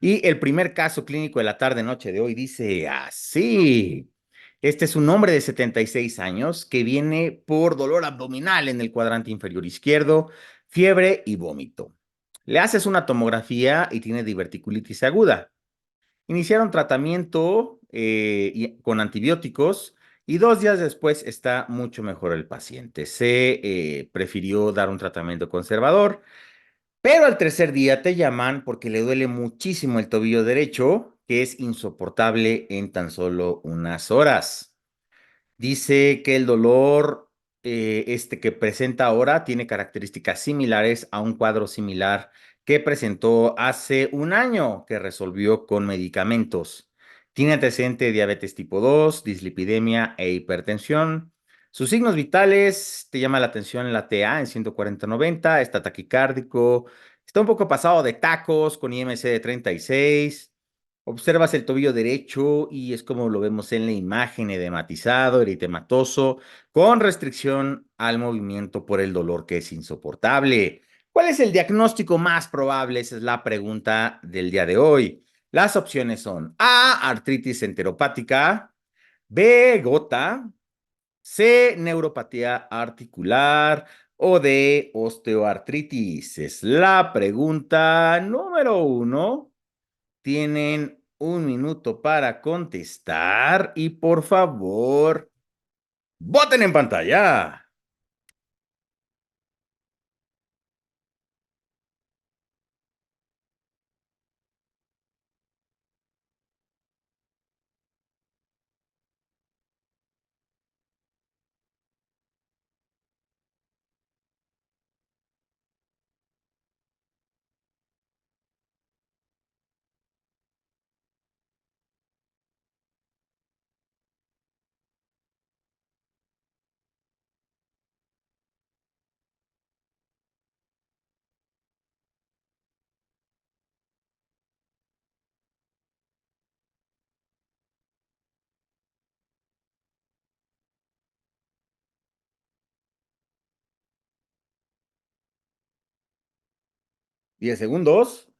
Y el primer caso clínico de la tarde-noche de hoy dice así. Este es un hombre de 76 años que viene por dolor abdominal en el cuadrante inferior izquierdo, fiebre y vómito. Le haces una tomografía y tiene diverticulitis aguda. Iniciaron tratamiento con antibióticos y 2 días después está mucho mejor el paciente. Se prefirió dar un tratamiento conservador, pero al tercer día te llaman porque le duele muchísimo el tobillo derecho, que es insoportable en tan solo unas horas. Dice que el dolor que presenta ahora tiene características similares a un cuadro similar que presentó hace un año que resolvió con medicamentos. Tiene antecedente de diabetes tipo 2, dislipidemia e hipertensión. Sus signos vitales, te llama la atención la TA en 140/90, está taquicárdico, está un poco pasado de tacos con IMC de 36. Observas el tobillo derecho y es como lo vemos en la imagen, edematizado, eritematoso, con restricción al movimiento por el dolor que es insoportable. ¿Cuál es el diagnóstico más probable? Esa es la pregunta del día de hoy. Las opciones son A, artritis enteropática, B, gota, C, neuropatía articular o D, osteoartritis. Es la pregunta número 1. Tienen 1 minuto para contestar y por favor, voten en pantalla. 10 segundos.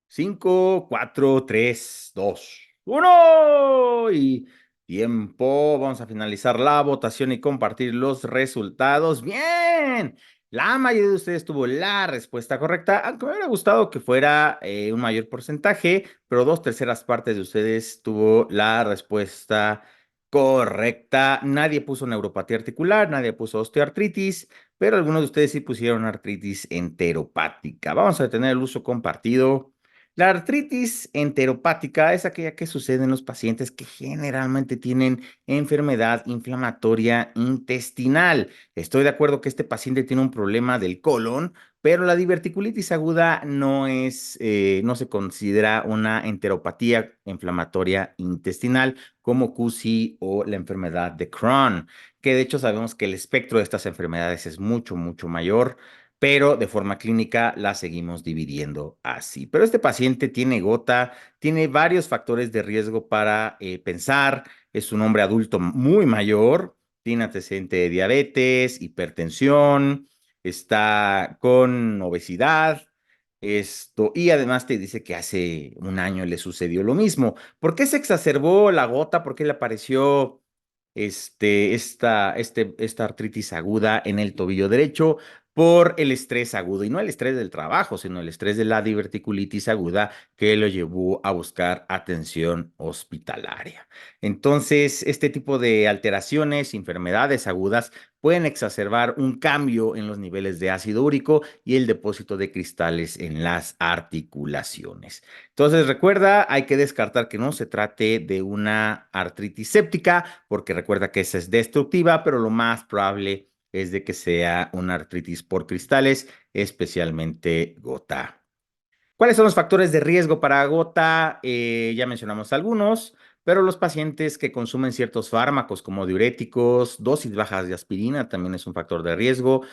5, 4, 3, 2, 1. Y tiempo. Vamos a finalizar la votación y compartir los resultados. Bien. La mayoría de ustedes tuvo la respuesta correcta, aunque me hubiera gustado que fuera un mayor porcentaje, pero 2/3 partes de ustedes tuvo la respuesta correcta. Nadie puso neuropatía articular, nadie puso osteoartritis, pero algunos de ustedes sí pusieron artritis enteropática. Vamos a detener el uso compartido. La artritis enteropática es aquella que sucede en los pacientes que generalmente tienen enfermedad inflamatoria intestinal. Estoy de acuerdo que este paciente tiene un problema del colon, pero la diverticulitis aguda no se considera una enteropatía inflamatoria intestinal como CUSI o la enfermedad de Crohn, que de hecho sabemos que el espectro de estas enfermedades es mucho, mucho mayor, pero de forma clínica la seguimos dividiendo así. Pero este paciente tiene gota, tiene varios factores de riesgo para pensar, es un hombre adulto muy mayor, tiene antecedente de diabetes, hipertensión, está con obesidad. Y además te dice que hace un año le sucedió lo mismo. ¿Por qué se exacerbó la gota? ¿Por qué le apareció esta artritis aguda en el tobillo derecho? Por el estrés agudo, y no el estrés del trabajo, sino el estrés de la diverticulitis aguda que lo llevó a buscar atención hospitalaria. Entonces, este tipo de alteraciones, enfermedades agudas, pueden exacerbar un cambio en los niveles de ácido úrico y el depósito de cristales en las articulaciones. Entonces, recuerda, hay que descartar que no se trate de una artritis séptica, porque recuerda que esa es destructiva, pero lo más probable es de que sea una artritis por cristales, especialmente gota. ¿Cuáles son los factores de riesgo para gota? Ya mencionamos algunos, pero los pacientes que consumen ciertos fármacos como diuréticos, dosis bajas de aspirina también es un factor de riesgo.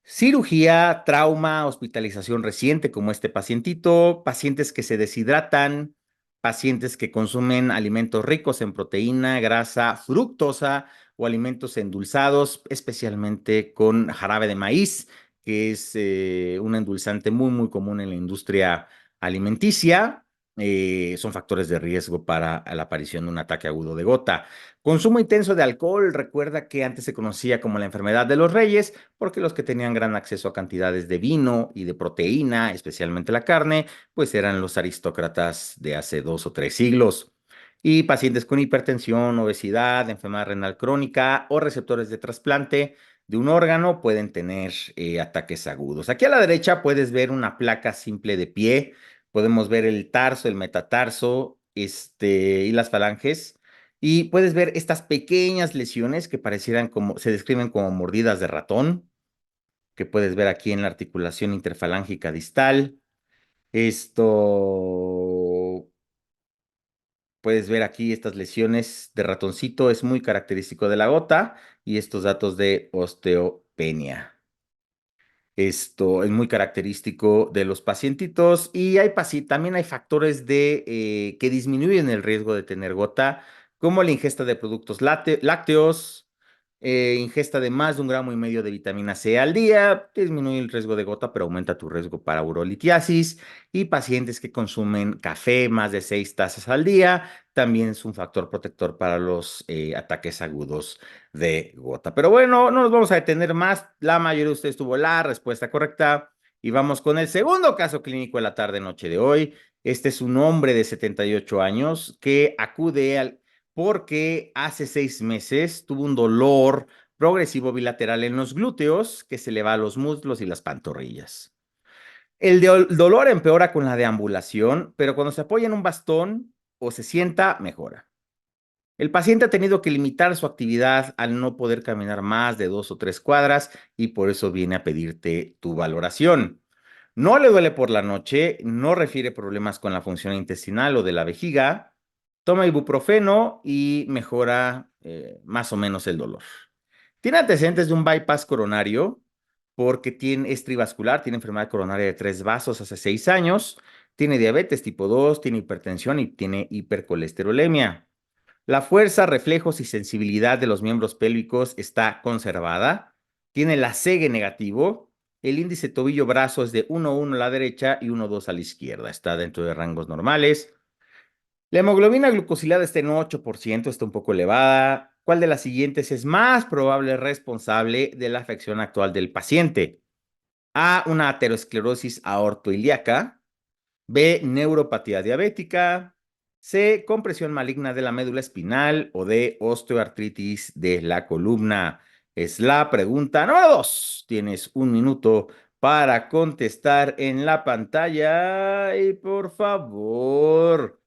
Cirugía, trauma, hospitalización reciente como este pacientito, pacientes que se deshidratan, pacientes que consumen alimentos ricos en proteína, grasa, fructosa o alimentos endulzados, especialmente con jarabe de maíz, que es un endulzante muy, muy común en la industria alimenticia. Son factores de riesgo para la aparición de un ataque agudo de gota. Consumo intenso de alcohol. Recuerda que antes se conocía como la enfermedad de los reyes, porque los que tenían gran acceso a cantidades de vino y de proteína, especialmente la carne, pues eran los aristócratas de hace 2 o 3 siglos. Y pacientes con hipertensión, obesidad, enfermedad renal crónica o receptores de trasplante de un órgano pueden tener ataques agudos. Aquí a la derecha puedes ver una placa simple de pie. Podemos ver el tarso, el metatarso, y las falanges. Y puedes ver estas pequeñas lesiones que parecieran como, se describen como mordidas de ratón, que puedes ver aquí en la articulación interfalángica distal. Esto Puedes ver aquí estas lesiones de ratoncito, es muy característico de la gota y estos datos de osteopenia. Esto es muy característico de los pacientitos y también hay factores que disminuyen el riesgo de tener gota, como la ingesta de productos lácteos, ingesta de más de 1,5 gramos de vitamina C al día, disminuye el riesgo de gota, pero aumenta tu riesgo para urolitiasis, y pacientes que consumen café más de 6 tazas al día, también es un factor protector para los ataques agudos de gota. Pero bueno, no nos vamos a detener más. La mayoría de ustedes tuvo la respuesta correcta. Y vamos con el segundo caso clínico de la tarde-noche de hoy. Este es un hombre de 78 años que acude porque hace 6 meses tuvo un dolor progresivo bilateral en los glúteos que se le va a los muslos y las pantorrillas. El dolor empeora con la deambulación, pero cuando se apoya en un bastón o se sienta, mejora. El paciente ha tenido que limitar su actividad al no poder caminar más de 2 o 3 cuadras y por eso viene a pedirte tu valoración. No le duele por la noche, no refiere problemas con la función intestinal o de la vejiga, toma ibuprofeno y mejora más o menos el dolor. Tiene antecedentes de un bypass coronario porque es trivascular, tiene enfermedad coronaria de 3 vasos hace 6 años, tiene diabetes tipo 2, tiene hipertensión y tiene hipercolesterolemia. La fuerza, reflejos y sensibilidad de los miembros pélvicos está conservada. Tiene la CG negativo. El índice tobillo-brazo es de 1,1 a la derecha y 1,2 a la izquierda. Está dentro de rangos normales. La hemoglobina glucosilada está en 8%, está un poco elevada. ¿Cuál de las siguientes es más probable responsable de la afección actual del paciente? A, una aterosclerosis aortoilíaca. B, neuropatía diabética. C, compresión maligna de la médula espinal. O D, osteoartritis de la columna. Es la pregunta número 2. Tienes 1 minuto para contestar en la pantalla y por favor,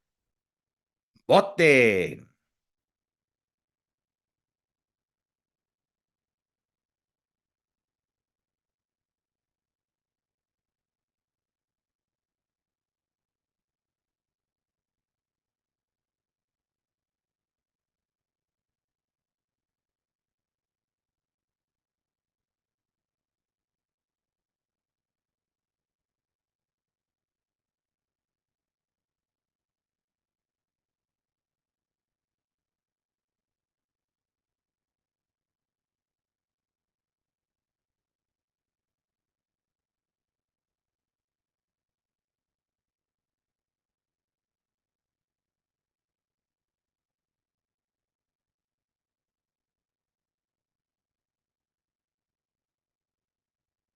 vote.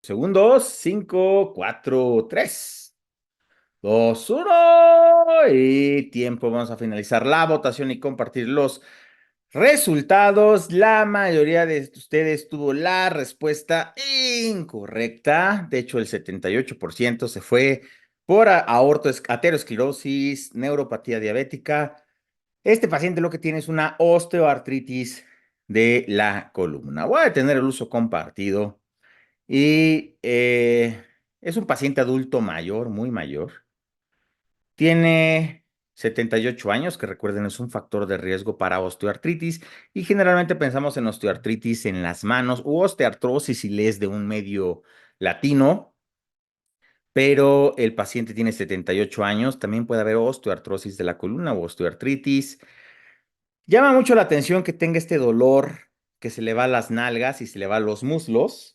Segundos, 5, 4, 3, 2, 1 y tiempo. Vamos a finalizar la votación y compartir los resultados. La mayoría de ustedes tuvo la respuesta incorrecta. De hecho, el 78% se fue por aterosclerosis, neuropatía diabética. Este paciente lo que tiene es una osteoartritis de la columna. Voy a detener el uso compartido. Y es un paciente adulto mayor, muy mayor. Tiene 78 años, que recuerden es un factor de riesgo para osteoartritis. Y generalmente pensamos en osteoartritis en las manos u osteoartrosis si lees de un medio latino. Pero el paciente tiene 78 años. También puede haber osteoartrosis de la columna o osteoartritis. Llama mucho la atención que tenga este dolor que se le va a las nalgas y se le va a los muslos.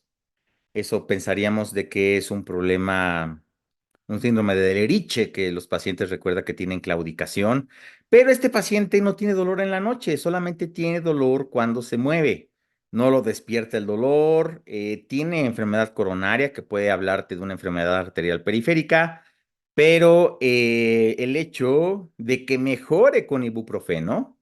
Eso pensaríamos de que es un problema, un síndrome de Leriche, que los pacientes recuerda que tienen claudicación, pero este paciente no tiene dolor en la noche, solamente tiene dolor cuando se mueve. No lo despierta el dolor, tiene enfermedad coronaria, que puede hablarte de una enfermedad arterial periférica, pero el hecho de que mejore con ibuprofeno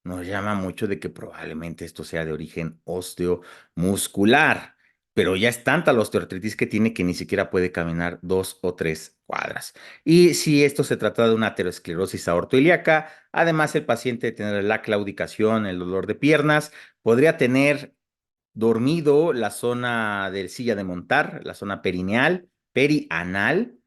nos llama mucho de que probablemente esto sea de origen osteomuscular, pero ya es tanta la osteoartritis que tiene que ni siquiera puede caminar 2 o 3 cuadras. Y si esto se trata de una aterosclerosis aortoilíaca, además el paciente de tener la claudicación, el dolor de piernas, podría tener dormido la zona del silla de montar, la zona perineal, perineal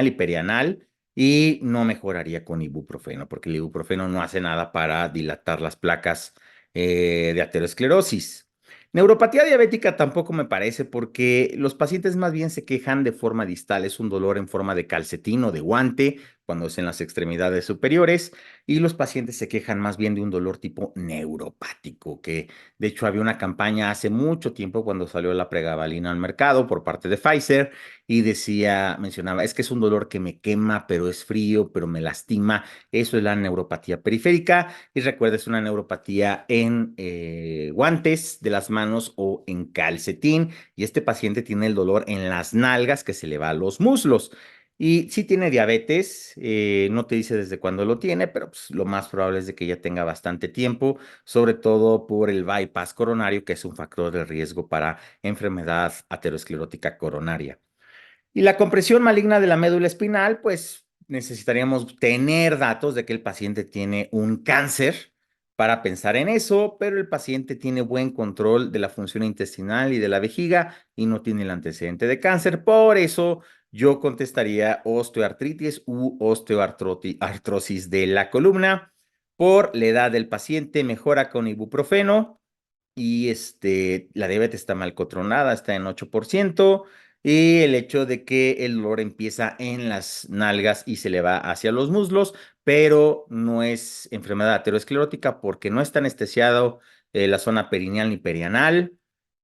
y perianal, y no mejoraría con ibuprofeno, porque el ibuprofeno no hace nada para dilatar las placas de aterosclerosis. Neuropatía diabética tampoco me parece porque los pacientes más bien se quejan de forma distal, es un dolor en forma de calcetín o de guante cuando es en las extremidades superiores y los pacientes se quejan más bien de un dolor tipo neuropático, que de hecho había una campaña hace mucho tiempo cuando salió la pregabalina al mercado por parte de Pfizer y decía, mencionaba, es que es un dolor que me quema, pero es frío, pero me lastima. Eso es la neuropatía periférica y recuerda, es una neuropatía en guantes de las manos o en calcetín y este paciente tiene el dolor en las nalgas que se le va a los muslos. Y sí tiene diabetes, no te dice desde cuándo lo tiene, pero pues, lo más probable es de que ya tenga bastante tiempo, sobre todo por el bypass coronario, que es un factor de riesgo para enfermedad aterosclerótica coronaria. Y la compresión maligna de la médula espinal, pues necesitaríamos tener datos de que el paciente tiene un cáncer para pensar en eso, pero el paciente tiene buen control de la función intestinal y de la vejiga y no tiene el antecedente de cáncer. Por eso yo contestaría osteoartritis u osteoartrosis de la columna. Por la edad del paciente, mejora con ibuprofeno y la diabetes está mal controlada, está en 8%, y el hecho de que el dolor empieza en las nalgas y se le va hacia los muslos, pero no es enfermedad aterosclerótica porque no está anestesiado la zona perineal ni perianal.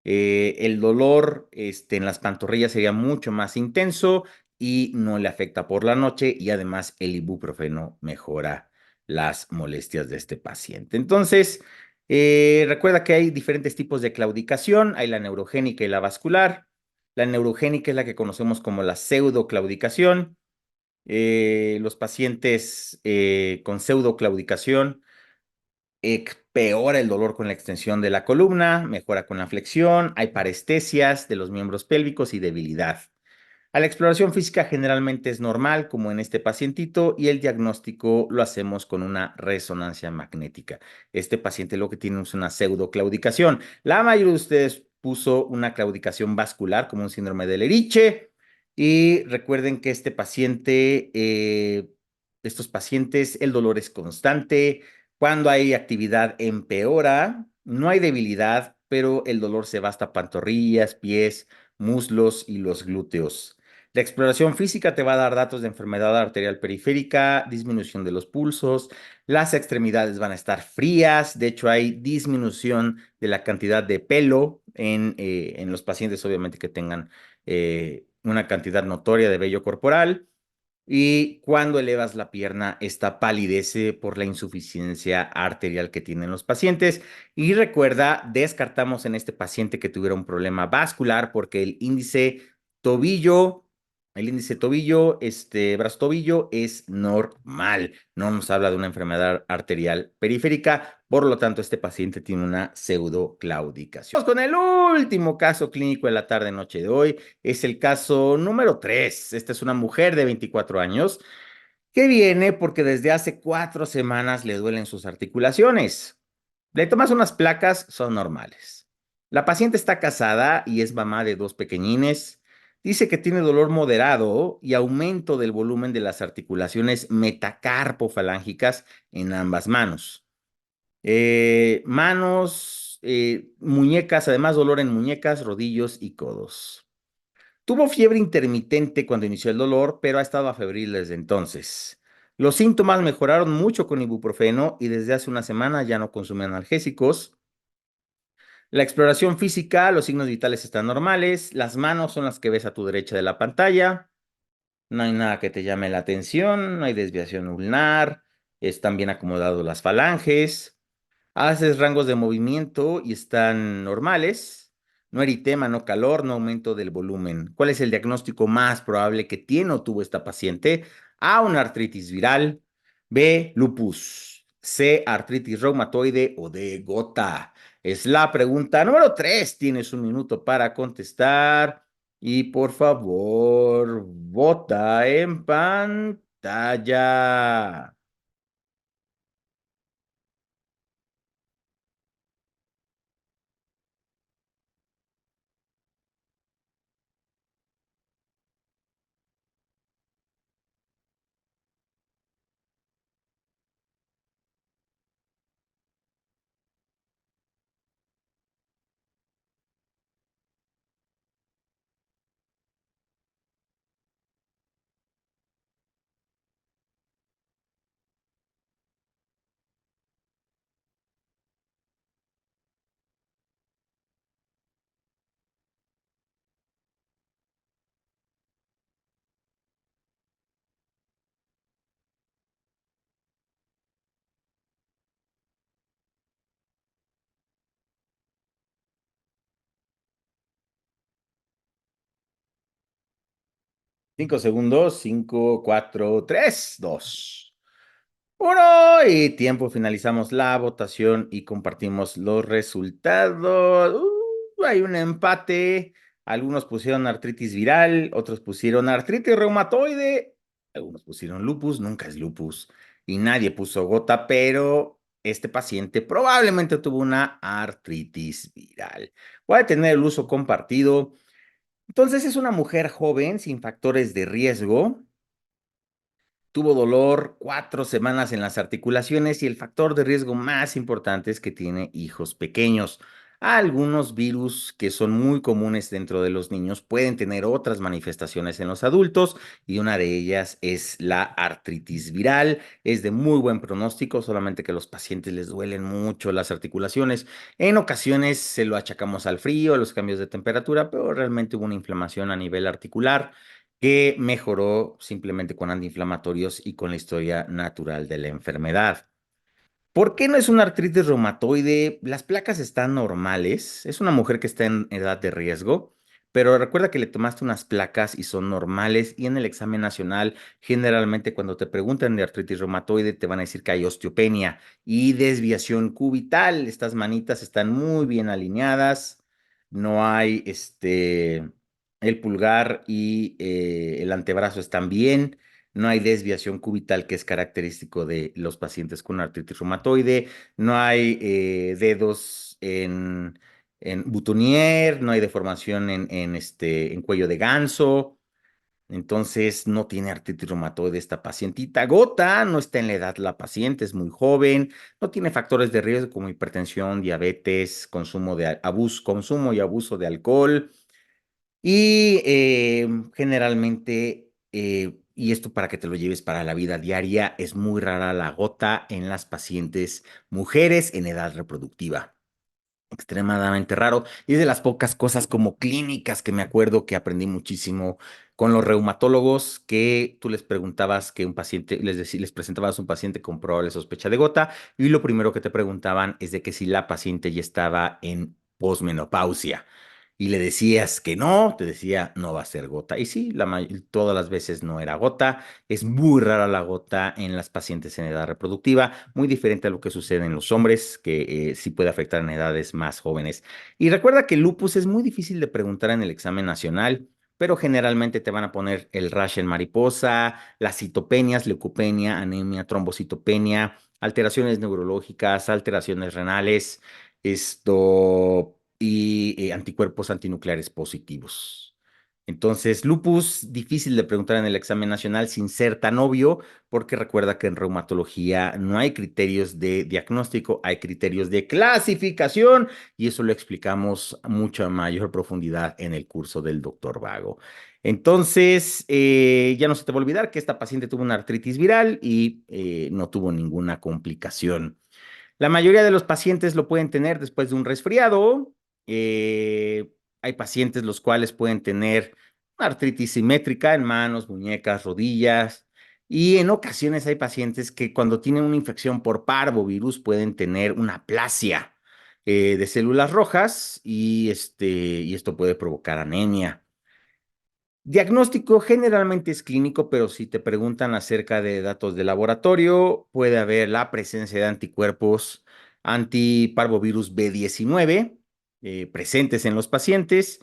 El dolor en las pantorrillas sería mucho más intenso y no le afecta por la noche y además el ibuprofeno mejora las molestias de este paciente. Entonces, recuerda que hay diferentes tipos de claudicación, hay la neurogénica y la vascular. La neurogénica es la que conocemos como la pseudoclaudicación. Los pacientes con pseudoclaudicación peora el dolor con la extensión de la columna, mejora con la flexión, hay parestesias de los miembros pélvicos y debilidad. A la exploración física generalmente es normal, como en este pacientito, y el diagnóstico lo hacemos con una resonancia magnética. Este paciente lo que tiene es una pseudoclaudicación. La mayoría de ustedes puso una claudicación vascular como un síndrome de Leriche. Y recuerden que estos pacientes, el dolor es constante. Cuando hay actividad empeora, no hay debilidad, pero el dolor se va hasta pantorrillas, pies, muslos y los glúteos. La exploración física te va a dar datos de enfermedad arterial periférica, disminución de los pulsos, las extremidades van a estar frías, de hecho hay disminución de la cantidad de pelo en los pacientes, obviamente que tengan una cantidad notoria de vello corporal. Y cuando elevas la pierna, esta palidece por la insuficiencia arterial que tienen los pacientes. Y recuerda, descartamos en este paciente que tuviera un problema vascular porque tobillo, el índice tobillo, brazo tobillo es normal. No nos habla de una enfermedad arterial periférica. Por lo tanto, este paciente tiene una pseudoclaudicación. Vamos con el último caso clínico de la tarde-noche de hoy. Es el caso número 3. Esta es una mujer de 24 años que viene porque desde hace 4 semanas le duelen sus articulaciones. Le tomas unas placas, son normales. La paciente está casada y es mamá de 2 pequeñines. Dice que tiene dolor moderado y aumento del volumen de las articulaciones metacarpofalángicas en ambas manos. Muñecas, además dolor en muñecas, rodillos y codos. Tuvo fiebre intermitente cuando inició el dolor, pero ha estado febril desde entonces. Los síntomas mejoraron mucho con ibuprofeno y desde hace una semana ya no consume analgésicos. La exploración física, los signos vitales están normales, las manos son las que ves a tu derecha de la pantalla, no hay nada que te llame la atención, no hay desviación ulnar, están bien acomodados las falanges. Haces rangos de movimiento y están normales. No eritema, no calor, no aumento del volumen. ¿Cuál es el diagnóstico más probable que tiene o tuvo esta paciente? A, una artritis viral. B, lupus. C, artritis reumatoide o D, gota. Es la pregunta número 3. Tienes un minuto para contestar. Y por favor, vota en pantalla. 5 segundos, 5, 4, 3, 2, 1 y tiempo. Finalizamos la votación y compartimos los resultados. Hay un empate. Algunos pusieron artritis viral, otros pusieron artritis reumatoide, algunos pusieron lupus, nunca es lupus, y nadie puso gota, pero este paciente probablemente tuvo una artritis viral. Voy a tener el uso compartido. Entonces es una mujer joven sin factores de riesgo. Tuvo dolor 4 semanas en las articulaciones y el factor de riesgo más importante es que tiene hijos pequeños. Algunos virus que son muy comunes dentro de los niños pueden tener otras manifestaciones en los adultos y una de ellas es la artritis viral. Es de muy buen pronóstico, solamente que a los pacientes les duelen mucho las articulaciones. En ocasiones se lo achacamos al frío, a los cambios de temperatura, pero realmente hubo una inflamación a nivel articular que mejoró simplemente con antiinflamatorios y con la historia natural de la enfermedad. ¿Por qué no es una artritis reumatoide? Las placas están normales. Es una mujer que está en edad de riesgo, pero recuerda que le tomaste unas placas y son normales. Y en el examen nacional, generalmente cuando te preguntan de artritis reumatoide, te van a decir que hay osteopenia y desviación cubital. Estas manitas están muy bien alineadas. No hay el pulgar y el antebrazo están bien. No hay desviación cubital, que es característico de los pacientes con artritis reumatoide. No hay dedos en boutonniere, no hay deformación en cuello de ganso. Entonces, no tiene artritis reumatoide esta pacientita. Gota, no está en la edad la paciente, es muy joven, no tiene factores de riesgo como hipertensión, diabetes, consumo y abuso de alcohol. Y generalmente, y esto para que te lo lleves para la vida diaria, es muy rara la gota en las pacientes mujeres en edad reproductiva. Extremadamente raro. Y es de las pocas cosas como clínicas que me acuerdo que aprendí muchísimo con los reumatólogos, que tú les preguntabas que un paciente, les presentabas un paciente con probable sospecha de gota, y lo primero que te preguntaban es de que si la paciente ya estaba en posmenopausia. Y le decías que no, te decía no va a ser gota. Y sí, todas las veces no era gota. Es muy rara la gota en las pacientes en edad reproductiva, muy diferente a lo que sucede en los hombres, que sí puede afectar en edades más jóvenes. Y recuerda que el lupus es muy difícil de preguntar en el examen nacional, pero generalmente te van a poner el rash en mariposa, las citopenias, leucopenia, anemia, trombocitopenia, alteraciones neurológicas, alteraciones renales, y anticuerpos antinucleares positivos. Entonces, lupus, difícil de preguntar en el examen nacional sin ser tan obvio, porque recuerda que en reumatología no hay criterios de diagnóstico, hay criterios de clasificación, y eso lo explicamos a mucha mayor profundidad en el curso del doctor Vago. Entonces, ya no se te va a olvidar que esta paciente tuvo una artritis viral y no tuvo ninguna complicación. La mayoría de los pacientes lo pueden tener después de un resfriado, Hay pacientes los cuales pueden tener artritis simétrica en manos, muñecas, rodillas. Y en ocasiones hay pacientes que cuando tienen una infección por parvovirus pueden tener una aplasia de células rojas y esto puede provocar anemia. Diagnóstico generalmente es clínico, pero si te preguntan acerca de datos de laboratorio, puede haber la presencia de anticuerpos antiparvovirus B19 presentes en los pacientes.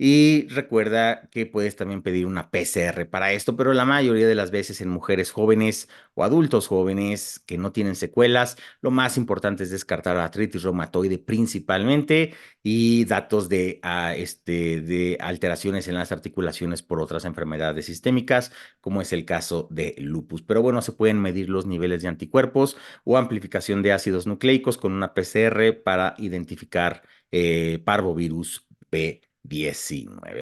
Y recuerda que puedes también pedir una PCR para esto, pero la mayoría de las veces en mujeres jóvenes o adultos jóvenes que no tienen secuelas, lo más importante es descartar la artritis reumatoide principalmente y datos de alteraciones en las articulaciones por otras enfermedades sistémicas, como es el caso de lupus. Pero bueno, se pueden medir los niveles de anticuerpos o amplificación de ácidos nucleicos con una PCR para identificar parvovirus B19.